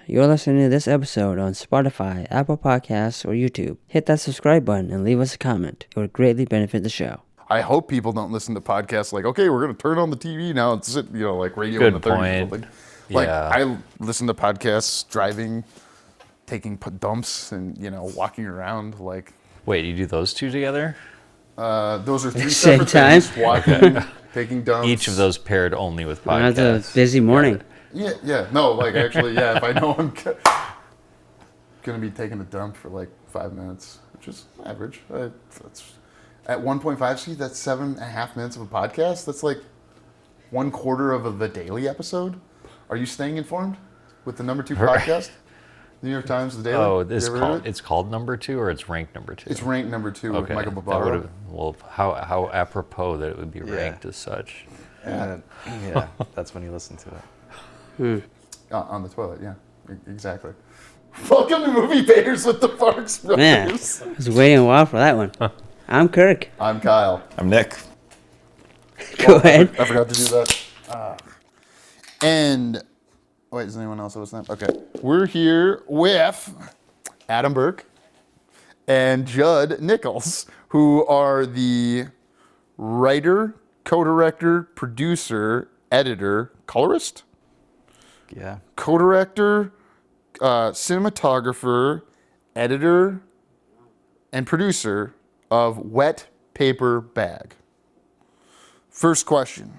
You're listening to this episode on Spotify, Apple Podcasts, or YouTube. Hit that subscribe button and leave us a comment. It would greatly benefit the show. I hope people don't listen to podcasts like, okay, we're going to turn on the TV now and sit, like radio Good in the 30s. point. Or something. Like, Yeah. I listen to podcasts driving, taking dumps, and, walking around. Like, Wait, you do those two together? those are three Same separate time? things. Walking, taking dumps. Each of those paired only with That's podcasts. a busy morning. Yeah. No, like, actually, yeah, if I know I'm going to be taking a dump for, 5 minutes, which is average. That's at 1.5 speed, that's 7.5 minutes of a podcast. That's like 1/4 of the daily episode. Are you staying informed with the number 2 podcast? New York Times, the Daily? Oh, You it's called number 2 or it's ranked number 2? It's ranked number 2 with Okay. Michael That Barbaro. would've- well, how apropos that it would be ranked as such. Yeah, that's when you listen to it. On the toilet, yeah. Exactly. Welcome to Movie Payers with the Farx Man, Brothers. I was waiting a while for that one. I'm Kirk. I'm Kyle. I'm Nick. Go ahead. I forgot to do that. And wait, is anyone else listening? Okay, we're here with Adam Burke and Jud Nichols, who are the writer, co-director, producer, editor, colorist, Yeah. co-director, cinematographer, editor, and producer of Wet Paper Bag. First question.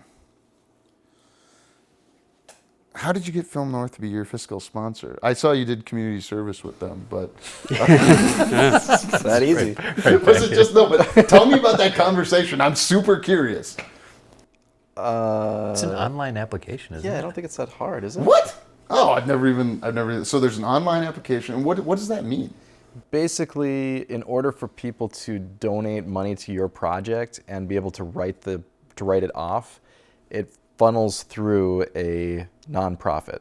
How did you get Film North to be your fiscal sponsor? I saw you did community service with them, but It's that easy. was it just no? But tell me about that conversation. I'm super curious. It's an online application, isn't Yeah, it? I don't think it's that hard, is it? What? Oh, I've never. So there's an online application. What does that mean? Basically, in order for people to donate money to your project and be able to write it off, it funnels through a nonprofit.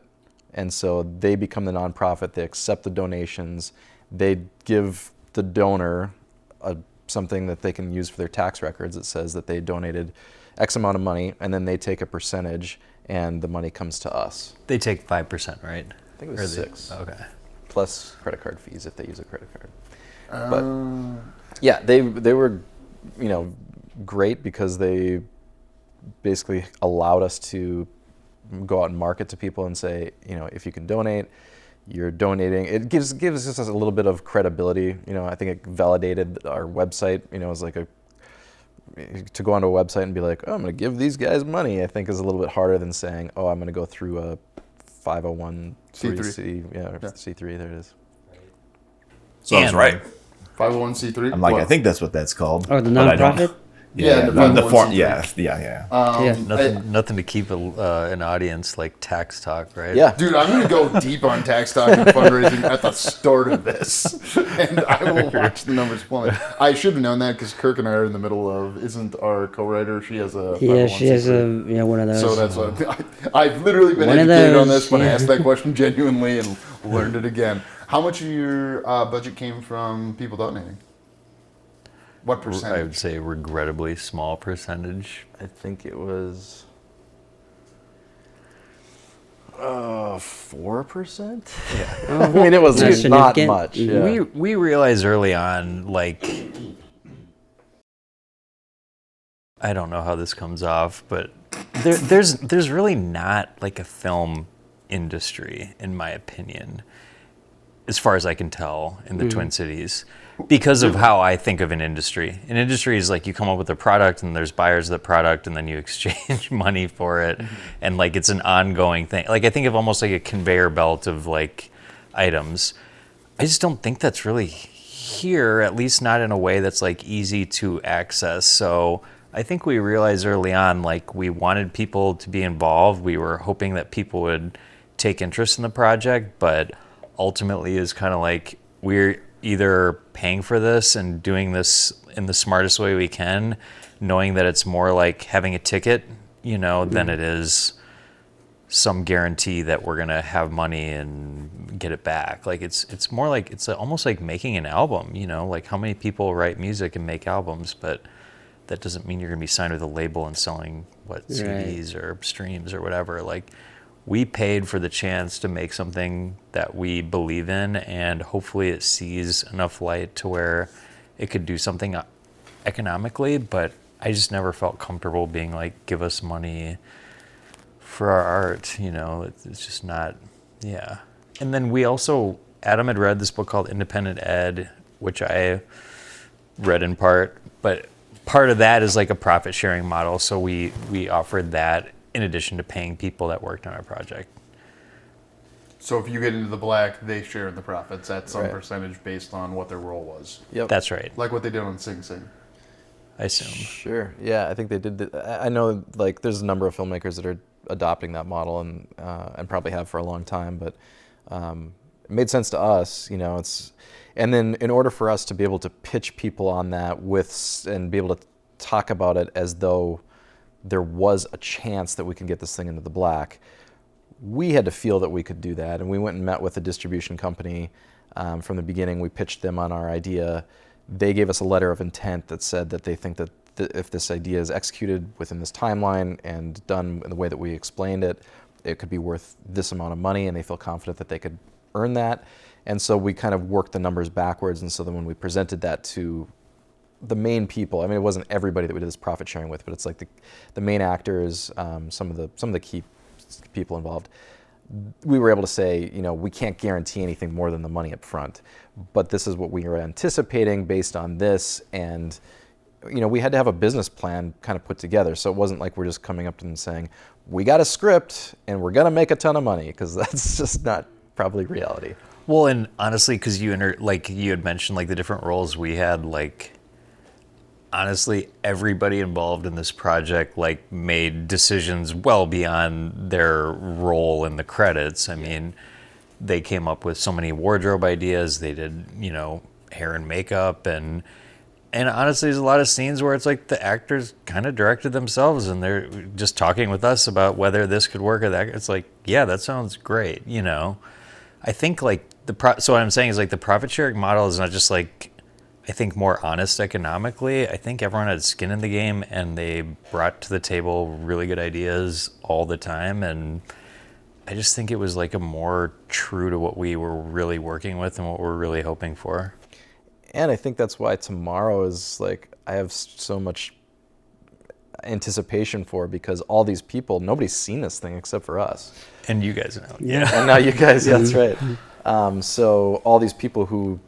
And so they become the nonprofit, they accept the donations, they give the donor something that they can use for their tax records that says that they donated X amount of money, and then they take a percentage and the money comes to us. They take 5%, right? I think it was 6. Okay. Plus credit card fees if they use a credit card. But yeah, they were, great because they basically allowed us to go out and market to people and say, if you can donate, you're donating. It gives us a little bit of credibility. I think it validated our website. It was like to go onto a website and be like, oh, I'm going to give these guys money, I think is a little bit harder than saying, oh, I'm going to go through a 501c3. C3, there it is. So I was right. 501c3. I'm like, What? I think that's what that's called. Oh, the but I don't- nonprofit? Yeah, Yeah, the the form. 501c3. Yeah. Yeah. Nothing to keep an audience like tax talk, right? Yeah. Dude, I'm gonna go deep on tax talk and fundraising at the start of this, and I will watch the numbers plummet. I should have known that because Kirk and I are in the middle of. Isn't our co-writer? She has a. Yeah, she has 501c3. one of those. So that's what I've literally been One of educated on those, this when I yeah. asked that question genuinely and learned it again. How much of your budget came from people donating? What I percentage? would say regrettably small percentage. I think it was 4%. Yeah, I mean it was That's not significant. much. Yeah. We realized early on, I don't know how this comes off, but there's really not like a film industry, in my opinion, as far as I can tell, in the Twin Cities, because of how I think of an industry. An industry is like you come up with a product and there's buyers of the product and then you exchange money for it. And like it's an ongoing thing. Like I think of almost like a conveyor belt of like items. I just don't think that's really here, at least not in a way that's like easy to access. So I think we realized early on, like we wanted people to be involved. We were hoping that people would take interest in the project, but ultimately is kind of like we're either paying for this and doing this in the smartest way we can, knowing that it's more like having a ticket, than it is some guarantee that we're gonna have money and get it back. Like it's more like it's almost like making an album, like how many people write music and make albums, but that doesn't mean you're gonna be signed with a label and selling CDs or streams or whatever. Like we paid for the chance to make something that we believe in, and hopefully it sees enough light to where it could do something economically, but I just never felt comfortable being like, give us money for our art, you know. It's just not, yeah. And then we also, Adam had read this book called Independent Ed, which I read in part, but part of that is like a profit sharing model, so we offered that in addition to paying people that worked on our project. So if you get into the black, they share in the profits at some Right. percentage based on what their role was. Yep. That's right, Like what they did on Sing Sing. I assume. Sure. Yeah, I think they did. I know, like, there's a number of filmmakers that are adopting that model, and probably have for a long time. But it made sense to us, you know. And then in order for us to be able to pitch people on that and be able to talk about it as though there was a chance that we could get this thing into the black, we had to feel that we could do that. And we went and met with a distribution company from the beginning. We pitched them on our idea. They gave us a letter of intent that said that they think that if this idea is executed within this timeline and done in the way that we explained it, it could be worth this amount of money, and they feel confident that they could earn that. And so we kind of worked the numbers backwards, and so then when we presented that to the main people, I mean, it wasn't everybody that we did this profit sharing with, but it's like the main actors, some of the key people involved. We were able to say, you know, we can't guarantee anything more than the money up front, but this is what we are anticipating based on this. And, you know, we had to have a business plan kind of put together. So it wasn't like we're just coming up to them and saying, we got a script and we're going to make a ton of money, because that's just not probably reality. Well, and honestly, because you had mentioned like the different roles we had, like, honestly, everybody involved in this project like made decisions well beyond their role in the credits. I mean, they came up with so many wardrobe ideas. They did, you know, hair and makeup, and honestly, there's a lot of scenes where it's like the actors kind of directed themselves, and they're just talking with us about whether this could work or that. It's like, yeah, that sounds great, you know. I think like so what I'm saying is like the profit sharing model is not just like, I think, more honest economically. I think everyone had skin in the game, and they brought to the table really good ideas all the time. And I just think it was like a more true to what we were really working with and what we're really hoping for. And I think that's why tomorrow is like, I have so much anticipation for, because all these people, nobody's seen this thing except for us. And you guys know. Yeah. And now you guys, yeah, that's right. So all these people who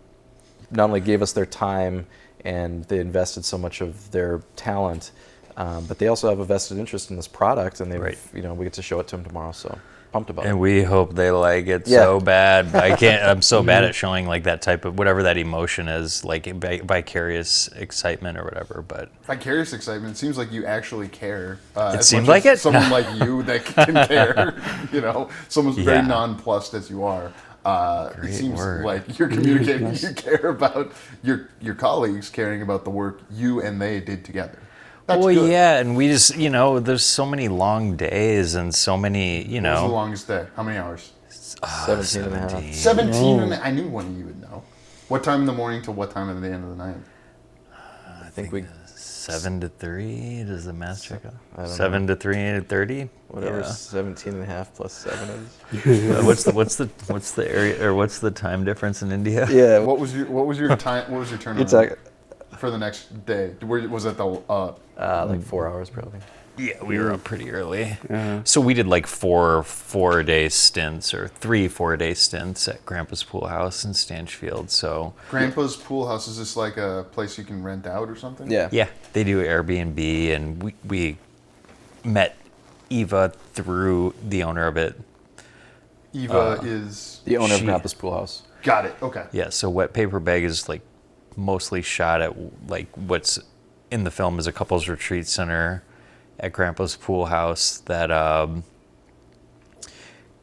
not only gave us their time and they invested so much of their talent, but they also have a vested interest in this product, and they've, you know, we get to show it to them tomorrow. So pumped about it. And we hope they like it so bad. I'm so bad at showing like that type of, whatever that emotion is, like vicarious excitement or whatever. But Vicarious excitement. It seems like you actually care. It as seems much like as it. Someone like you that can care. You know, someone's very nonplussed as you are. It seems like you're communicating. You care about your colleagues caring about the work you and they did together. That's good. Yeah, and we just, you know, there's so many long days and so many, you know. What was the longest day? How many hours? 17 and a half. 17 and I knew one of you would know. What time in the morning to what time at the end of the night? I think we 7 to 3. Does the math check out? I don't 7 to 3:30. Whatever 17 and a half plus 7 is. What's the area, or what's the time difference in India? Yeah. What was your time? What was your turnaround It's like for the next day? Was it the like 4 hours probably. Yeah, we were up pretty early. So we did like 4-day stints, or 3 4-day stints at Grandpa's Pool House in Stanchfield. So Grandpa's Pool House? Is this like a place you can rent out or something? Yeah. yeah, they do Airbnb, and we met Eva through the owner of it. Eva is The owner of She- Grandpa's Pool House. got it. Okay. Yeah, so Wet Paper Bag is like mostly shot at like what's in the film is a couples retreat center at Grandpa's Pool House that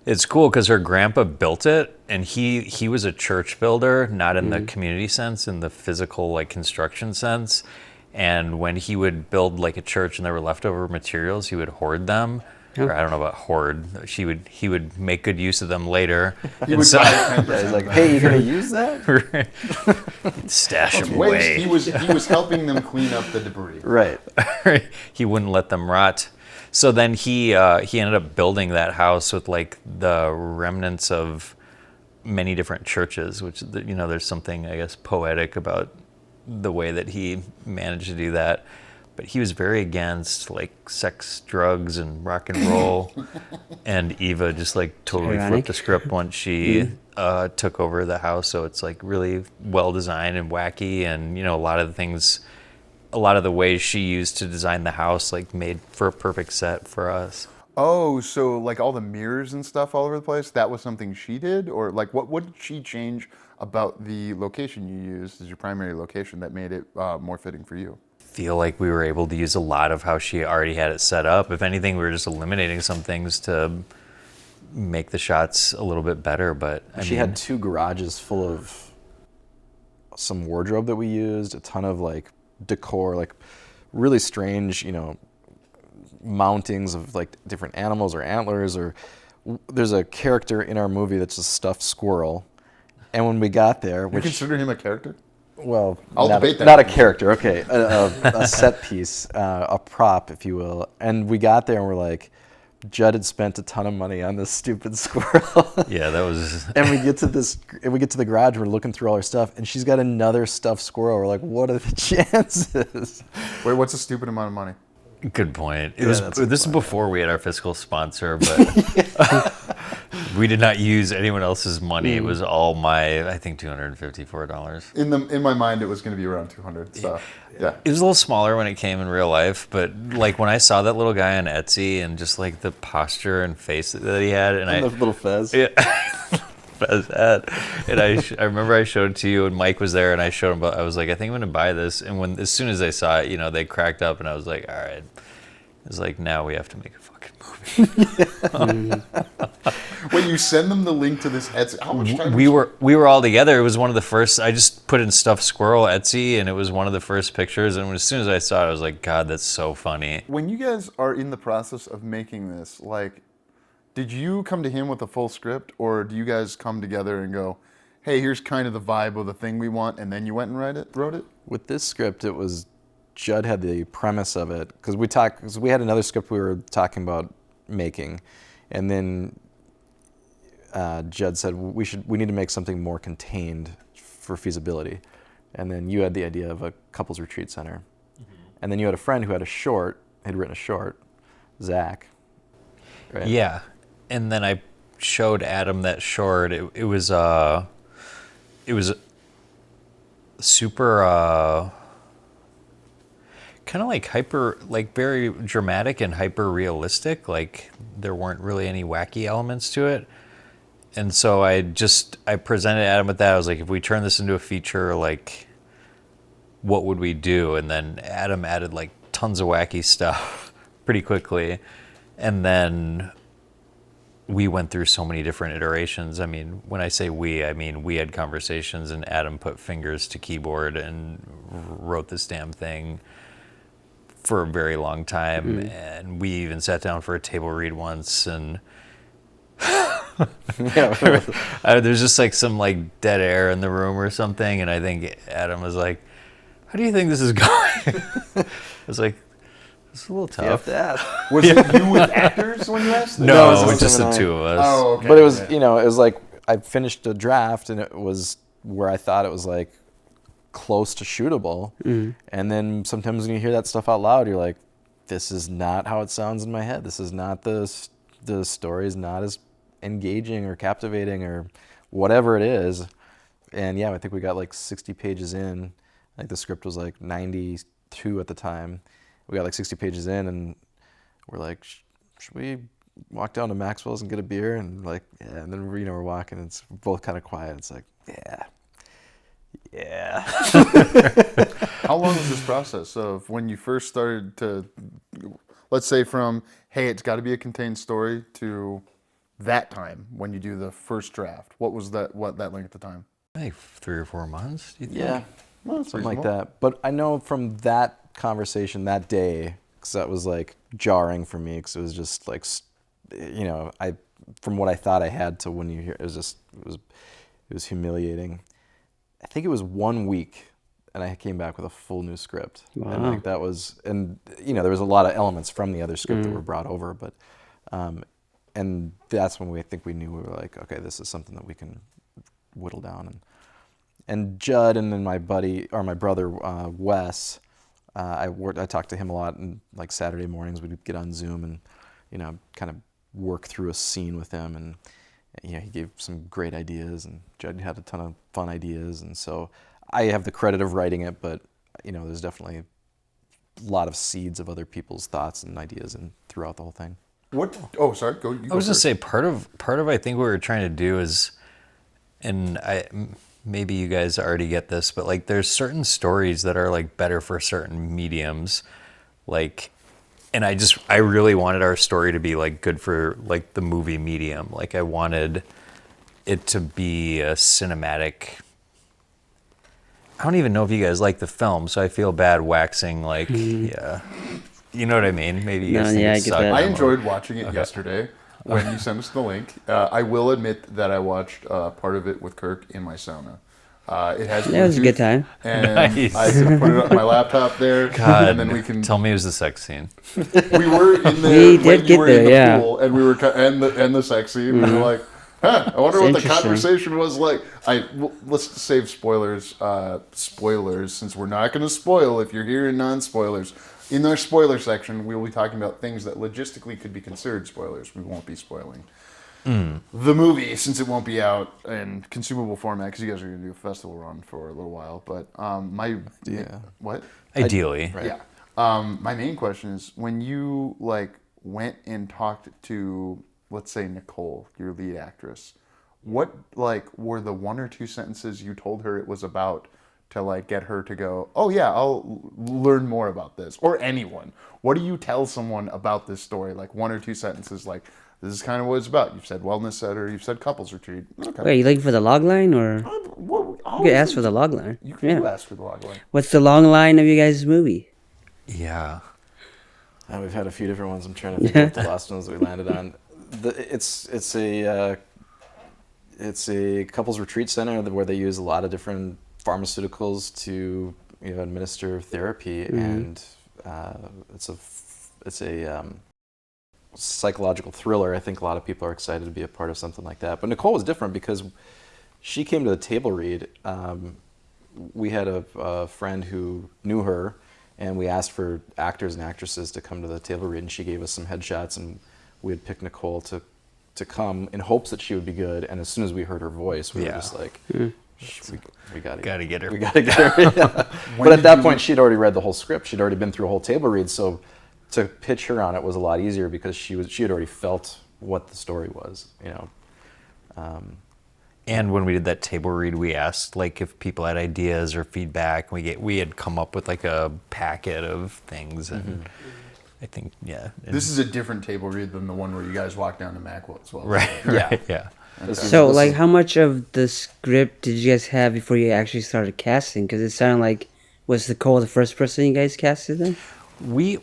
it's cool because her grandpa built it, and he was a church builder, not in the community sense, in the physical like construction sense. And when he would build like a church and there were leftover materials, he would hoard them. Or I don't know about hoard. He would make good use of them later. He And would so- buy 10%. Yeah, he's like, hey, you gonna use that? stash them Waste. away. He was helping them clean up the debris. Right. He wouldn't let them rot. So then he ended up building that house with like the remnants of many different churches, which, you know, there's something, I guess, poetic about the way that he managed to do that. But he was very against like sex, drugs, and rock and roll. And Eva just like totally flipped the script once she took over the house. So it's like really well designed and wacky, and you know, a lot of the ways she used to design the house like made for a perfect set for us. Oh, so like all the mirrors and stuff all over the place, that was something she did? Or like what did she change about the location you used as your primary location that made it more fitting for you? Feel like we were able to use a lot of how she already had it set up. If anything, we were just eliminating some things to make the shots a little bit better. But she had 2 garages full of some wardrobe that we used, a ton of like decor, like really strange, you know, mountings of like different animals or antlers, or there's a character in our movie that's a stuffed squirrel. And when we got there, You consider him a character? Well, I'll debate that. not a character, okay, a set piece, a prop, if you will. And we got there and we're like, Jud had spent a ton of money on this stupid squirrel. Yeah, that was. And we get to the garage, we're looking through all her stuff, and she's got another stuffed squirrel. We're like, what are the chances? Wait, what's a stupid amount of money? Good point. Yeah, that's a good This is point. before we had our fiscal sponsor, but we did not use anyone else's money. It was all my, I think, $254. In my mind, it was going to be around 200. So yeah. It was a little smaller when it came in real life, but like when I saw that little guy on Etsy and just like the posture and face that he had, and The little fez. Yeah. Fez hat. And I remember I showed it to you, and Mike was there, and I showed him. But I was like, I think I'm gonna buy this. And as soon as they saw it, you know, they cracked up, and I was like, all right. It's like, now we have to make a fucking movie. Wait, you send them the link to this Etsy? How much time? We were all together. It was one of the first. I just put in stuffed squirrel Etsy, and it was one of the first pictures. And as soon as I saw it, I was like, God, that's so funny. When you guys are in the process of making this, like, did you come to him with a full script, or do you guys come together and go, hey, here's kind of the vibe of the thing we want, and then you went and wrote it? With this script, it was Jud had the premise of it, because we had another script we were talking about making, and then Jud said we need to make something more contained for feasibility, and then you had the idea of a couples retreat center, and then you had a friend who had written a short, Zach. Right? Yeah, and then I showed Adam that short. It was super. Kind of like very dramatic and hyper realistic. Like there weren't really any wacky elements to it. And so I presented Adam with that. I was like, if we turn this into a feature, like what would we do? And then Adam added like tons of wacky stuff pretty quickly. And then we went through so many different iterations. I mean, when I say we, I mean we had conversations, and Adam put fingers to keyboard and wrote this damn thing for a very long time. And we even sat down for a table read once, and there's just like some like dead air in the room or something, and I think Adam was like, how do you think this is going? I was like, it's a little tough. You have to ask. Was it you with actors when you asked them? No, it it was was just the him and I. two of us. Oh, okay. But it was, it was like I finished a draft, and it was where I thought it was like close to shootable. And then sometimes when you hear that stuff out loud, you're like, this is not how it sounds in my head. This is not the story is not as engaging or captivating or whatever it is. And yeah, I think we got like 60 pages in. Like the script was like 92 at the time. We got like 60 pages in, and we're like, should we walk down to Maxwell's and get a beer? And like, yeah. And then we're walking, and it's both kind of quiet. It's like, yeah. How long was this process of when you first started to, let's say from, hey, it's got to be a contained story, to that time when you do the first draft? What that length at the time? Like 3 or 4 months, do you think? Yeah. Well, that's Something like reasonable. that. But I know from that conversation that day, because that was like jarring for me, because it was just like, from what I thought I had to when you hear, it was humiliating. I think it was 1 week and I came back with a full new script. Wow. And like that was, and you know, there was a lot of elements from the other script that were brought over, but, and that's when I think we knew we were like, okay, this is something that we can whittle down. And Jud and then my brother Wes, I talked to him a lot, and like Saturday mornings we'd get on Zoom and, you know, kind of work through a scene with him, and you know, he gave some great ideas, and Jud had a ton of fun ideas, and so I have the credit of writing it, but you know, there's definitely a lot of seeds of other people's thoughts and ideas and throughout the whole thing. What? Oh, sorry. Go. I was gonna say part of I think what we're trying to do is, and maybe you guys already get this, but like there's certain stories that are like better for certain mediums, like, and I really wanted our story to be like good for like the movie medium. Like I wanted it to be a cinematic. I don't even know if you guys like the film, so I feel bad waxing like, yeah. You know what I mean? Maybe you guys think I it get sucked. that. I enjoyed watching it yesterday when you sent us the link. I will admit that I watched part of it with Kirk in my sauna. It has That was a good time. And Nice. I can put it on my laptop there, God, and then we can. tell me it was the sex scene. We were in there We when did you get were there, in the yeah. pool, and we were and the sex scene. We were like, huh, I wonder It's what the interesting. conversation was like. Let's save spoilers. Spoilers, since we're not going to spoil. If you're hearing non-spoilers, in our spoiler section, we will be talking about things that logistically could be considered spoilers. We won't be spoiling the movie, since it won't be out in consumable format, because you guys are going to do a festival run for a little while. But what? Ideally. Right. Yeah. My main question is, when you like went and talked to, let's say, Nicole, your lead actress, what like were the one or two sentences you told her it was about to like get her to go, oh yeah, I'll learn more about this? Or anyone. What do you tell someone about this story? Like one or two sentences, like, this is kind of what it's about. You've said wellness center, you've said couples retreat. Okay. Wait, you looking for the log line, or Well, you could ask for the log line? You can ask for the log line. What's the long line of you guys' movie? Yeah. We've had a few different ones. I'm trying to think of the last ones that we landed on. It's a couples retreat center where they use a lot of different pharmaceuticals to, you know, administer therapy, and it's a psychological thriller. I think a lot of people are excited to be a part of something like that. But Nicole was different because she came to the table read. We had a friend who knew her, and we asked for actors and actresses to come to the table read, and she gave us some headshots, and we had picked Nicole to come in hopes that she would be good. And as soon as we heard her voice, we were just like, we gotta get her. We gotta get her. Yeah. But at that point, she'd already read the whole script. She'd already been through a whole table read, so to pitch her on it was a lot easier because she had already felt what the story was, you know. And when we did that table read, we asked like if people had ideas or feedback. We had come up with like a packet of things, and I think This is a different table read than the one where you guys walked down to Macwell as well. right. Yeah. So, like, how much of the script did you guys have before you actually started casting? Because it sounded like, was Nicole the first person you guys casted then? We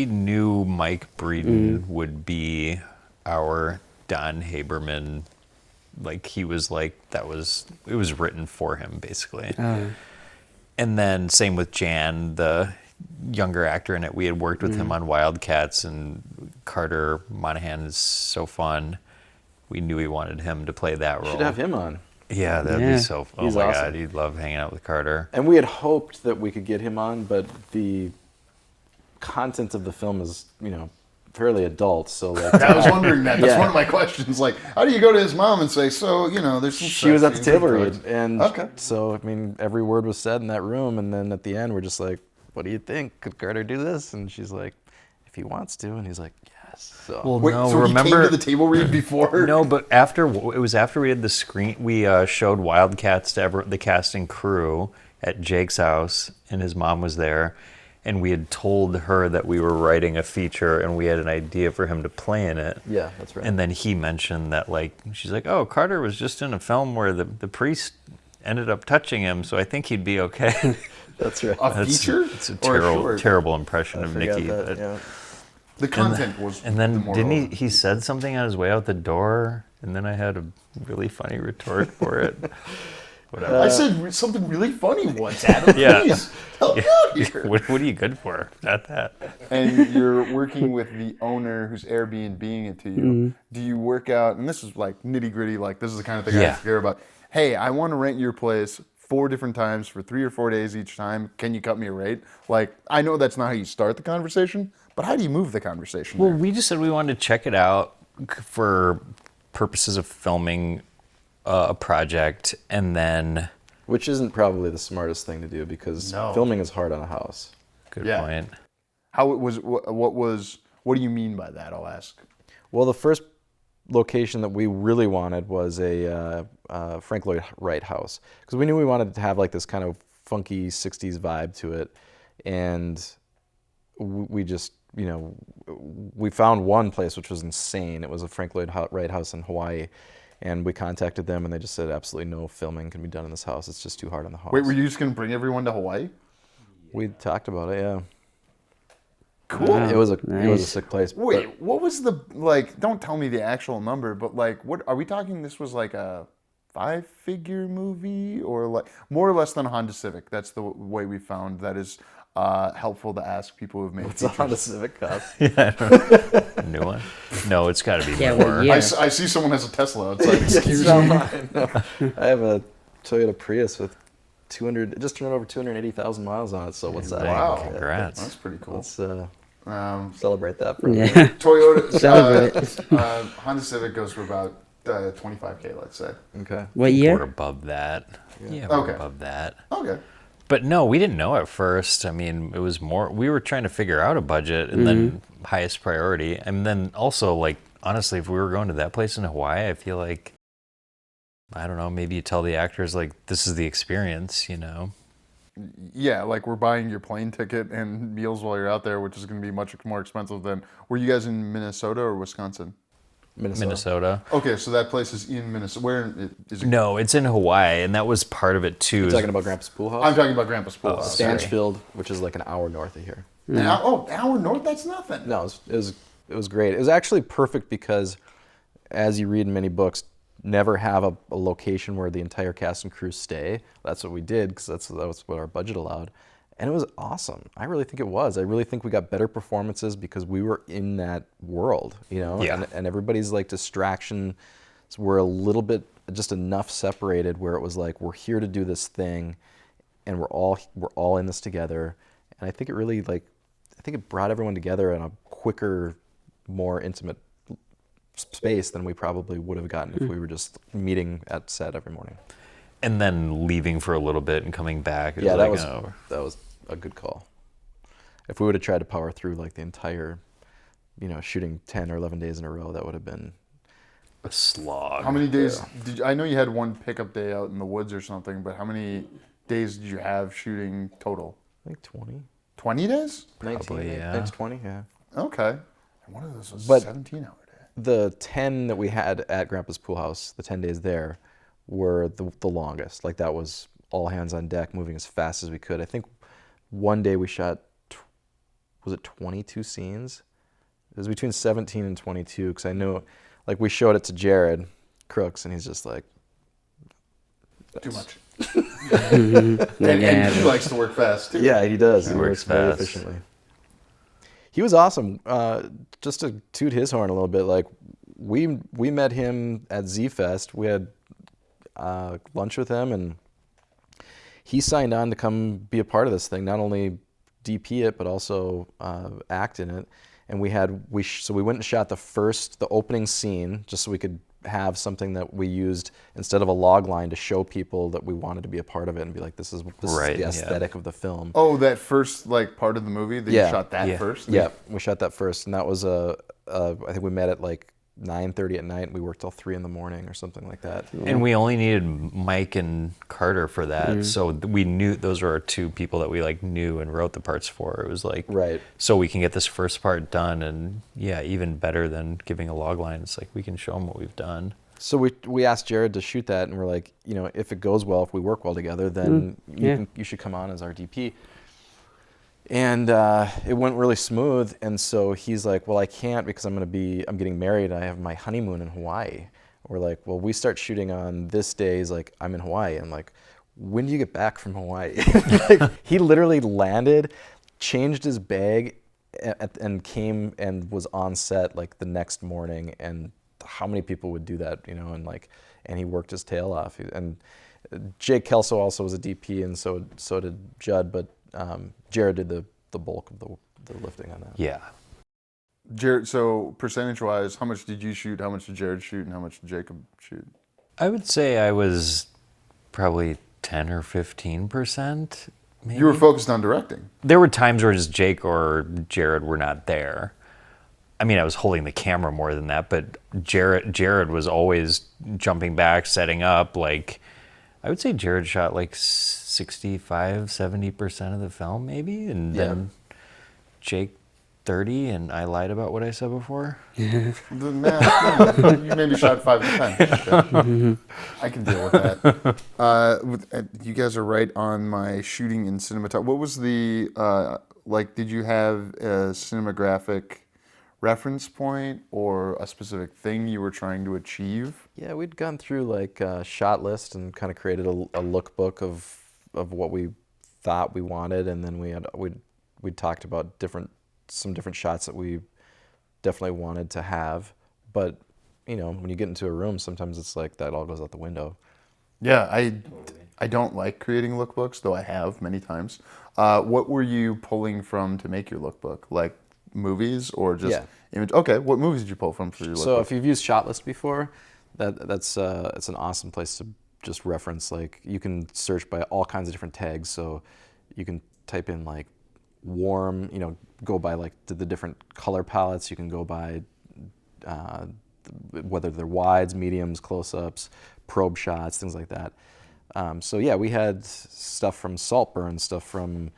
knew Mike Breeden would be our Don Haberman. Like he was like it was written for him basically. And then same with Jan, the younger actor in it. We had worked with him on Wildcats, and Carter Monahan is so fun. We knew we wanted him to play that role. Should have him on. Yeah, that'd be so. Oh He's my awesome. God, you'd love hanging out with Carter. And we had hoped that we could get him on, but the content of the film is, you know, fairly adult. So like, I was wondering that. That's Yeah. one of my questions. Like, how do you go to his mom and say, so, you know, there's some she was sex at the scenes table and read, drugs." and Okay. so I mean, every word was said in that room, and then at the end, we're just like, "What do you think? Could Carter do this?" And she's like, "If he wants to," and he's like, "Yes." So Well, Wait, no, so remember he came to the table read before? No, but after we did the screen, we showed Wildcats to the casting crew at Jake's house, and his mom was there, and we had told her that we were writing a feature, and we had an idea for him to play in it. yeah, that's right. And then he mentioned that, like, she's like, "Oh, Carter was just in a film where the priest ended up touching him, so I think he'd be okay." that's right. A feature? It's a Or a terrible, short? terrible impression of Forgot Nikki. that, but- yeah. The content was. And then the more didn't relevant. he said something on his way out the door, and then I had a really funny retort for it. Whatever. I said something really funny once, Adam. Yeah. Please, help me out here. What are you good for? Not that. And you're working with the owner who's Airbnb-ing it to you. Do you work out, and this is like nitty gritty, like this is the kind of thing I Yeah. care about. Hey, I want to rent your place 4 different times for 3 or 4 days each time. Can you cut me a rate? Like, I know that's not how you start the conversation, but how do you move the conversation Well, there? we just said we wanted to check it out for purposes of filming a project, and then Which isn't probably the smartest thing to do because No. filming is hard on a house. good Yeah. point. How it was, what do you mean by that, I'll ask? Well, the first location that we really wanted was a Frank Lloyd Wright house because we knew we wanted to have like this kind of funky 60s vibe to it. And we just, we found one place which was insane. It was a Frank Lloyd Wright house in Hawaii. And we contacted them and they just said absolutely no filming can be done in this house. It's just too hard on the house. Wait, were you just going to bring everyone to Hawaii? We talked about it, yeah. Cool. Wow. It was a Nice. sick place. Wait, what was the, like, don't tell me the actual number, but like, what, are we talking this was like a 5-figure movie or like, more or less than a Honda Civic? That's the way we found that is helpful to ask people who've made It's a features. Honda Civic Cup. A new one? No, it's got to be Yeah, more. what year? I see someone has a Tesla. It's like, excuse It's not me. mine, no. I have a Toyota Prius with just turned over 280,000 miles on it. So what's that? Wow. Congrats. That's pretty cool. Let's Um, celebrate that. For Yeah. Toyota, Celebrate. Honda Civic goes for about 25K, let's say. Okay. What We're year? above that. Yeah, Okay. we're above that. Okay. But no, we didn't know at first. I mean, it was more, we were trying to figure out a budget and then highest priority. And then also, like, honestly, if we were going to that place in Hawaii, I feel like, I don't know, maybe you tell the actors, like, this is the experience, Yeah, like we're buying your plane ticket and meals while you're out there, which is going to be much more expensive than. Were you guys in Minnesota or Wisconsin? Minnesota. Okay, so that place is in Minnesota. Where is it? No, it's in Hawaii, and that was part of it too. You're talking about Grandpa's Pool House? I'm talking about Grandpa's Pool House. Stanchfield, which is like an hour north of here. An hour north? That's nothing. No, it was great. It was actually perfect because, as you read in many books, never have a location where the entire cast and crew stay. That's what we did because that was what our budget allowed. And it was awesome. I really think it was. I really think we got better performances because we were in that world, Yeah. and everybody's like distractions were a little bit, just enough separated where it was like, we're here to do this thing and we're all in this together. And I think it really it brought everyone together in a quicker, more intimate space than we probably would have gotten if we were just meeting at set every morning. And then leaving for a little bit and coming back. It Yeah, was that was a good call. If we would have tried to power through like the entire, shooting 10 or 11 days in a row, that would have been a slog. How many days I know you had one pickup day out in the woods or something, but how many days did you have shooting total? I think 20. 20 days? 19, Probably, yeah. 19, 20, yeah. Okay. And one of those was But- a 17-hour day. The 10 that we had at Grandpa's Pool House, the 10 days there, were the longest. Like that was all hands on deck, moving as fast as we could. I think one day we shot, was it 22 scenes? It was between 17 and 22 because I know, like we showed it to Jared Crooks and he's just like, Too much. Yeah. And he likes to work fast, too. yeah, he does. He works works very fast. efficiently. He was awesome. Just to toot his horn a little bit, like we met him at Z-Fest. We had lunch with him, and he signed on to come be a part of this thing. Not only DP it, but also act in it. And we went and shot the opening scene just so we could have something that we used instead of a log line to show people that we wanted to be a part of it and be like, this is Right, the yeah. aesthetic of the film. Oh, that first part of the movie that Yeah. you shot that Yeah. first? Yeah, we shot that first, and that was I think we met at like 9:30 at night, and we worked till 3 in the morning or something like that. And we only needed Mike and Carter for that, so we knew those were our two people that we knew and wrote the parts for. It was like, Right. so we can get this first part done, and yeah, even better than giving a log line. It's like we can show them what we've done. So we asked Jared to shoot that, and we're like, if it goes well, if we work well together, then you should come on as our DP. And it went really smooth, and so he's like, well, I can't because I'm getting married. I have my honeymoon in Hawaii. we're like, well, we start shooting on this day. He's like, I'm in Hawaii. I'm like, when do you get back from Hawaii? Like, he literally landed, changed his bag, and came and was on set like the next morning. And how many people would do that, you know? And he worked his tail off. And Jake Kelso also was a DP, and so did Jud. But Jared did the bulk of the lifting on that. Yeah. Jared, so percentage-wise, how much did you shoot? How much did Jared shoot? And how much did Jacob shoot? I would say I was probably 10 or 15%. Maybe. You were focused on directing. There were times where just Jake or Jared were not there. I mean, I was holding the camera more than that, but Jared was always jumping back, setting up. Like, I would say Jared shot like 65, 70% of the film, maybe, and then Jake 30, and I lied about what I said before. The math, you maybe shot 5 to 10. I can deal with that. You guys are right on my shooting in cinematography. What was the, did you have a cinematographic reference point or a specific thing you were trying to achieve? Yeah, we'd gone through like a shot list and kind of created a lookbook of what we thought we wanted, and then we'd talked about some different shots that we definitely wanted to have. But you know, when you get into a room, sometimes it's like that all goes out the window. Yeah, I don't like creating lookbooks, though I have many times. What were you pulling from to make your lookbook? Like movies or just image? Okay, what movies did you pull from for your lookbook? So if you've used Shotlist before, that's it's an awesome place to just reference. Like, you can search by all kinds of different tags. So you can type in like warm, you know, go by like the different color palettes. You can go by whether they're wides, mediums, close-ups, probe shots, things like that. So yeah, we had stuff from Saltburn, stuff from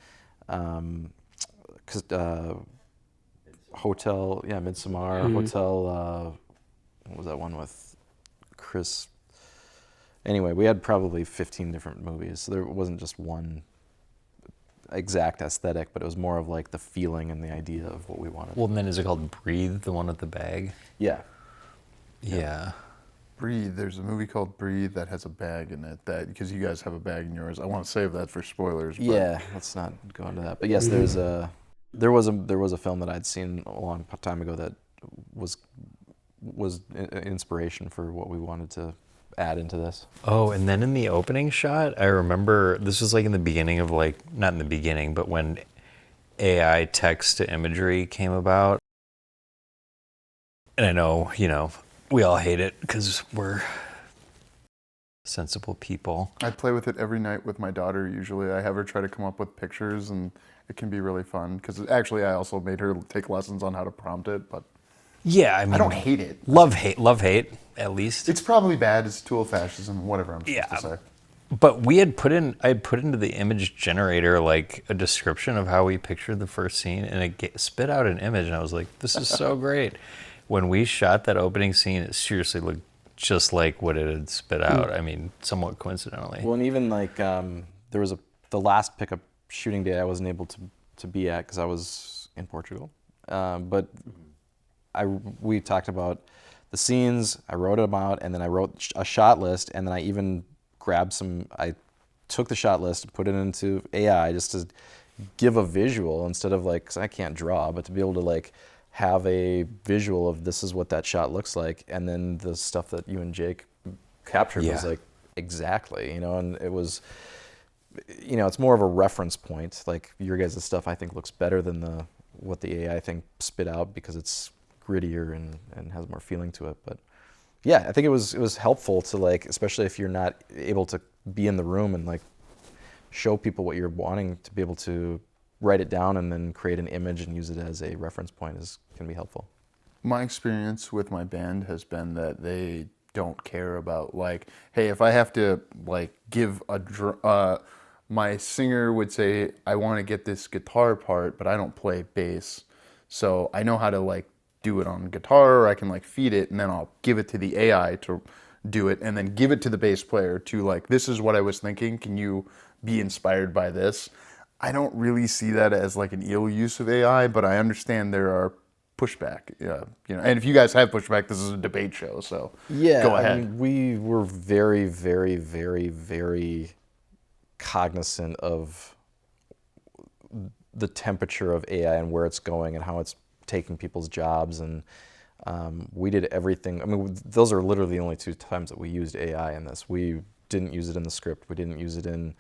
Hotel, Midsommar, Hotel, what was that one with Chris? Anyway, we had probably 15 different movies, so there wasn't just one exact aesthetic, but it was more of like the feeling and the idea of what we wanted. Well, and then is it called Breathe, the one with the bag? Yeah. Yeah. Breathe. There's a movie called Breathe that has a bag in it. That because you guys have a bag in yours. I want to save that for spoilers. But. Yeah, let's not go into that. But yes, there was a film that I'd seen a long time ago that was an inspiration for what we wanted to add into this. Oh, and then in the opening shot, I remember this was like in the beginning of not in the beginning, but when AI text to imagery came about. And I know, you know, we all hate it because we're sensible people. I play with it every night with my daughter. Usually I have her try to come up with pictures, and it can be really fun because actually I also made her take lessons on how to prompt it, but yeah, I mean, I don't hate it. Love hate, at least. It's probably bad. It's tool fascism, whatever I'm supposed to say. But I had put into the image generator like a description of how we pictured the first scene, and it spit out an image, and I was like, this is so great. When we shot that opening scene, it seriously looked just like what it had spit out. I mean, somewhat coincidentally. Well, and even like there was the last pickup shooting day I wasn't able to be at because I was in Portugal. But we talked about the scenes. I wrote them out, and then I wrote a shot list, and then I even grabbed I took the shot list and put it into AI just to give a visual instead of like, because I can't draw, but to be able to like have a visual of this is what that shot looks like, and then the stuff that you and Jake captured was like exactly, you know, and it was, you know, it's more of a reference point. Like your guys' stuff I think looks better than what the AI thing spit out because it's grittier and has more feeling to it. But yeah, I think it was helpful to like, especially if you're not able to be in the room and like show people what you're wanting, to be able to write it down and then create an image and use it as a reference point can be helpful. My experience with my band has been that they don't care about like, hey, if I have to like give my singer would say, I want to get this guitar part, but I don't play bass. So I know how to like do it on guitar, or I can like feed it and then I'll give it to the AI to do it and then give it to the bass player to like, this is what I was thinking. Can you be inspired by this? I don't really see that as like an ill use of AI, but I understand there are pushback. Yeah, and if you guys have pushback, this is a debate show, so Yeah, go ahead. I mean, we were very, very, very, very cognizant of the temperature of AI and where it's going and how it's taking people's jobs, and we did everything. I mean, those are literally the only 2 times that we used AI in this. We didn't use it in the script. We didn't use it in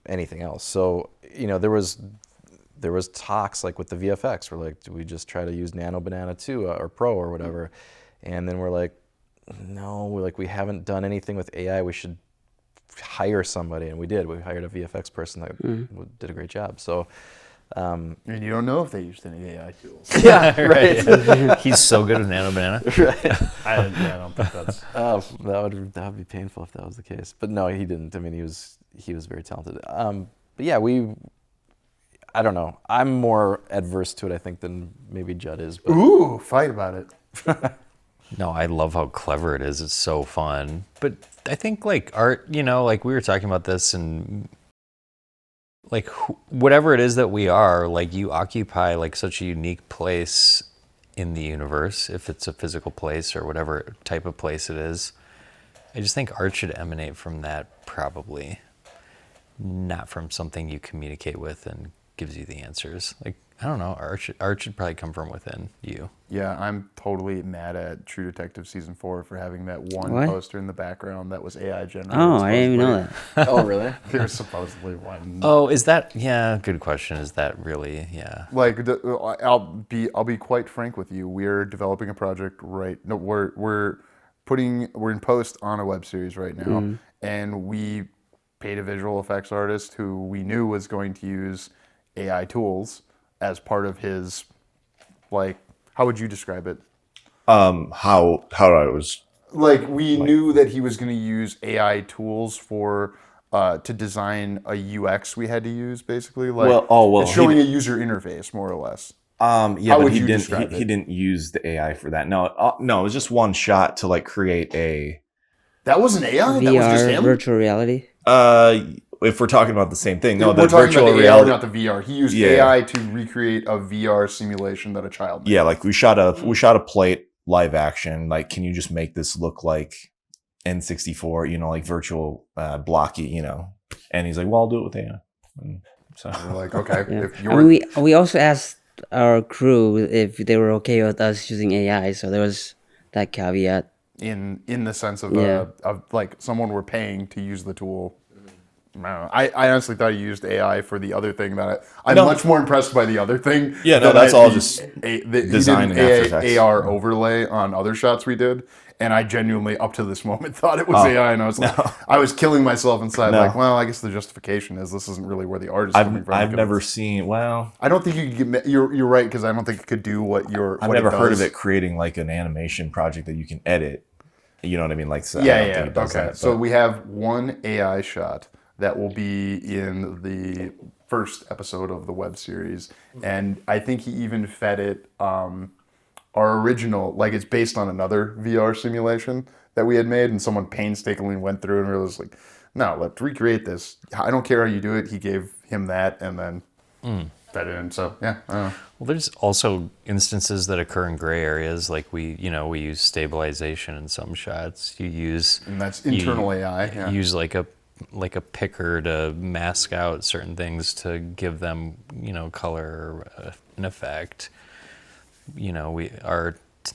anything else. So, there was talks like with the VFX. We're like, do we just try to use Nano Banana 2 or Pro or whatever? And then we're like, no, we haven't done anything with AI. We should hire somebody, and we did. We hired a VFX person that did a great job. So, And you don't know if they used any AI tools. yeah, right. He's so good at Nano Banana. I don't think that's. That would be painful if that was the case. But no, he didn't. I mean, he was very talented. But yeah, I don't know. I'm more adverse to it, I think, than maybe Jud is. But Ooh, fight about it. No, I love how clever it is. It's so fun. But I think like art, like we were talking about this, and like whatever it is that we are, like you occupy like such a unique place in the universe, if it's a physical place or whatever type of place it is. I just think art should emanate from that, probably, not from something you communicate with and gives you the answers. Like, I don't know, art should probably come from within you. Yeah, I'm totally mad at True Detective Season 4 for having that one What? poster in the background that was AI generated. Oh, I didn't even know that. oh, really? There's supposedly one. Oh, is that, yeah, good question. Is that really, yeah. Like, I'll be quite frank with you. We're developing a project we're in post on a web series right now, and we paid a visual effects artist who we knew was going to use AI tools as part of his, like, how would you describe it? How I was Like, we knew that he was going to use AI tools for to design a UX we had to use, basically. Like, it's showing a user interface, more or less. yeah, How but would he you didn't describe he it? didn't use the AI for that. No, it was just one shot to like create a That wasn't AI? That was just VR, him? virtual reality. if we're talking about the same thing. No, We're the talking virtual about the reality. AR, not the VR. He used Yeah. AI to recreate a VR simulation that a child made. Yeah, like we shot a plate live action. Like, can you just make this look like N64? Like virtual blocky. And he's like, well, I'll do it with AI. And so We're like, okay, Yeah. if I you're mean, we also asked our crew if they were okay with us using AI, so there was that caveat. in the sense of Yeah. of like someone we're paying to use the tool. I don't know. I honestly thought he used AI for the other thing. I'm No. much more impressed by the other thing. Yeah, no, than that's all the- just he design did in After an Effects. AR overlay on other shots we did, and I genuinely, up to this moment, thought it was AI, and I was like, I was killing myself inside. No. Like, well, I guess the justification is this isn't really where the art is coming from. I've because never seen. Well, I don't think you could get. You're right, because I don't think it could do what you're. I've what never it heard of does. it creating like an animation project that you can edit. You know what I mean? Like, so I Yeah, don't yeah. think it does Okay, that, so but- we have one AI shot that will be in the first episode of the web series, and I think he even fed it our original. Like, it's based on another VR simulation that we had made, and someone painstakingly went through and was like, "No, let's recreate this. I don't care how you do it." He gave him that, and then fed it in. So yeah, I don't know. Well, there's also instances that occur in gray areas, like we use stabilization in some shots. You use And that's internal AI. Yeah. use like a picker to mask out certain things to give them color or an effect.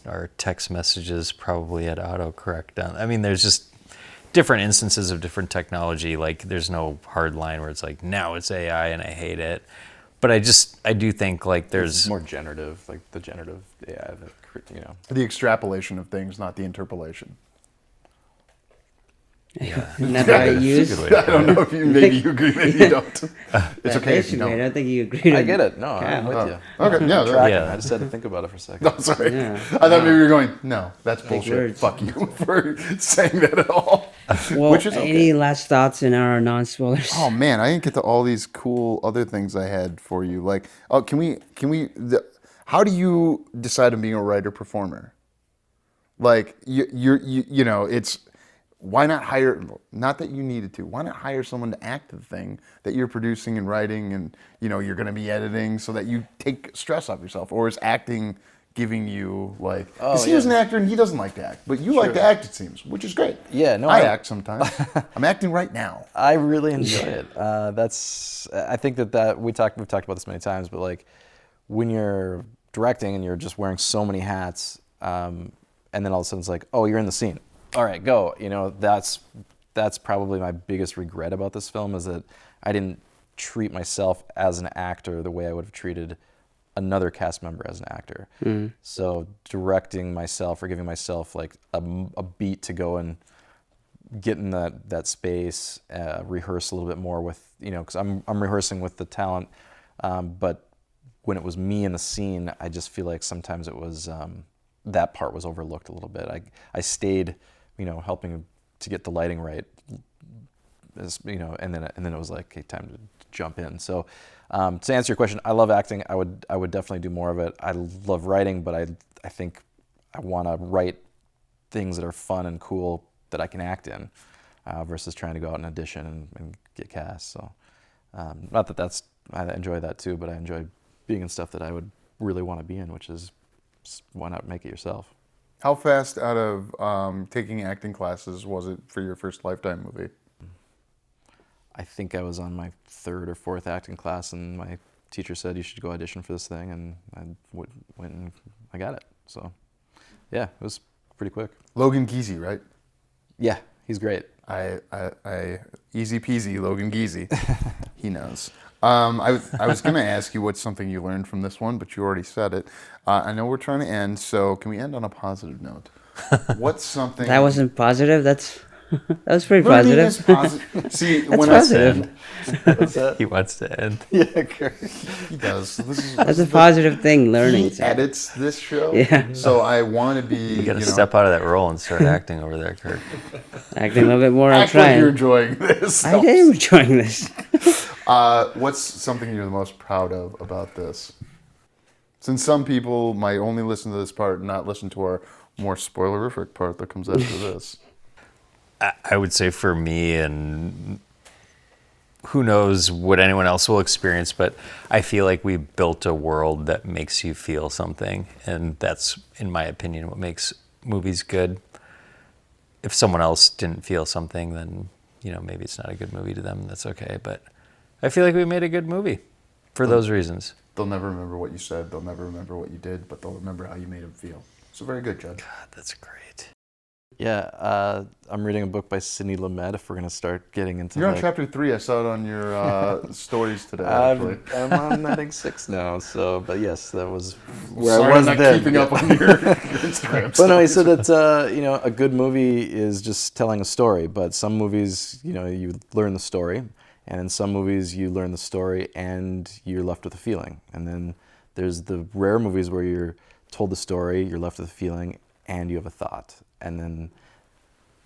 Our text messages probably had autocorrect done. I mean, there's just different instances of different technology. Like, there's no hard line where it's like, now it's AI and I hate it. But I do think like It's there's more generative, like the generative AI that, The extrapolation of things, not the interpolation. Never I used. Good way to I don't know if maybe you agree, maybe you don't. It's okay if you Basically, I don't. don't think you agreed. I with get it. No, I'm Kyle. with you. Okay, yeah. Tracking. Yeah. I just had to think about it for a second. No, sorry. Yeah. I thought maybe you were going, no, that's bullshit. words. Fuck you for saying that at all. Well, Which is okay. any last thoughts in our non-spoilers? Oh man, I didn't get to all these cool other things I had for you. Like, oh, how do you decide on being a writer performer? Like, it's why not hire, not that you needed to, why not hire someone to act the thing that you're producing and writing and, you know, you're going to be editing so that you take stress off yourself? Or is acting giving you, like, because he was an actor and he doesn't like to act, but you like to act, it seems, which is great. Yeah, no, I act sometimes. I'm acting right now. I really enjoy it. I think that we've talked about this many times, but like when you're directing and you're just wearing so many hats, and then all of a sudden it's like, oh, you're in the scene. All right, go. You know, that's probably my biggest regret about this film, is that I didn't treat myself as an actor the way I would have treated another cast member as an actor. So directing myself or giving myself like a beat to go and get in that space, rehearse a little bit more with, you know, because I'm rehearsing with the talent, but when it was me in the scene, I just feel like sometimes it was that part was overlooked a little bit. I stayed, you know, helping to get the lighting right, you know, and then it was like, okay, time to jump in. So to answer your question, I love acting. I would definitely do more of it. I love writing, but I think I want to write things that are fun and cool that I can act in, versus trying to go out and audition and get cast. So not that I enjoy that too, but I enjoy being in stuff that I would really want to be in, which is, why not make it yourself? How fast out of taking acting classes was it for your first Lifetime movie? I think I was on my 3rd or 4th acting class, and my teacher said, you should go audition for this thing, and I went and I got it. So yeah, it was pretty quick. Logan Geezy, right? Yeah, he's great. I easy peasy, Logan Geezy. He knows. I was going to ask you what's something you learned from this one, but you already said it. I know we're trying to end, so can we end on a positive note? What's something... That wasn't positive. That was pretty Learning positive. is positive. See, That's when positive. He wants to end. Yeah, Kirk. he does. That's a positive thing. Learning. He edits this show, Yeah. so I want to be. You got to step out of that role and start acting over there, Kirk. Acting a little bit more. I'm Act like trying. you're enjoying this. I am enjoying this. What's something you're the most proud of about this? Since some people might only listen to this part and not listen to our more spoilerific part that comes after this. I would say for me, and who knows what anyone else will experience, but I feel like we built a world that makes you feel something, and that's, in my opinion, what makes movies good. If someone else didn't feel something, then, you know, maybe it's not a good movie to them. That's okay, but I feel like we made a good movie for those reasons. They'll never remember what you said. They'll never remember what you did, but they'll remember how you made them feel. So very good, Jud. God, that's great. Yeah, I'm reading a book by Sidney Lumet. If we're gonna start getting into, You're on chapter 3. I saw it on your stories today. Actually. I'm on I think 6 now. So, but yes, that was where Sorry, I was I'm not then. keeping up on your Instagram. But no, he said that you know, a good movie is just telling a story. But some movies, you know, you learn the story, and in some movies you learn the story and you're left with a feeling. And then there's the rare movies where you're told the story, you're left with a feeling, and you have a thought. And then,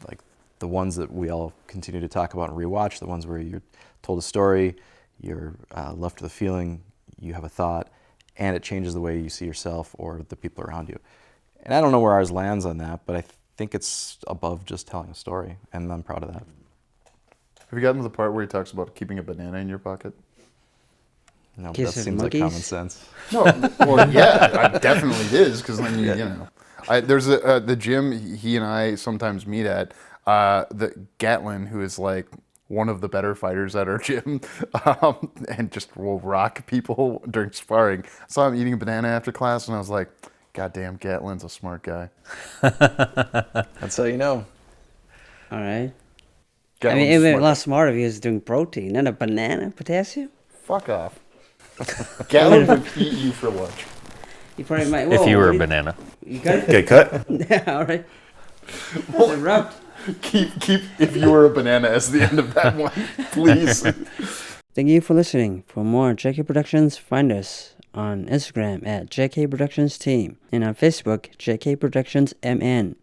like, the ones that we all continue to talk about and rewatch, the ones where you're told a story, you're left with a feeling, you have a thought, and it changes the way you see yourself or the people around you. And I don't know where ours lands on that, but I think it's above just telling a story, and I'm proud of that. Have you gotten to the part where he talks about keeping a banana in your pocket? No, but Kiss that of seems like monkeys? common sense. No, well, yeah, it definitely is, because then you know. There's the gym he and I sometimes meet at, the Gatlin, who is like one of the better fighters at our gym, and just will rock people during sparring. I saw him eating a banana after class, and I was like, God damn, Gatlin's a smart guy. That's how you know. All right. Gatlin's I mean, it would be a smart. lot smarter if he was doing protein, not a banana, potassium. Fuck off. Gatlin would eat you for lunch. You probably might. If you were a what banana. You got it? Get cut? Yeah, all right. That's abrupt. Keep if you were a banana as the end of that one, please. Thank you for listening. For more JK Productions, find us on Instagram at JK Productions Team and on Facebook, JK Productions MN.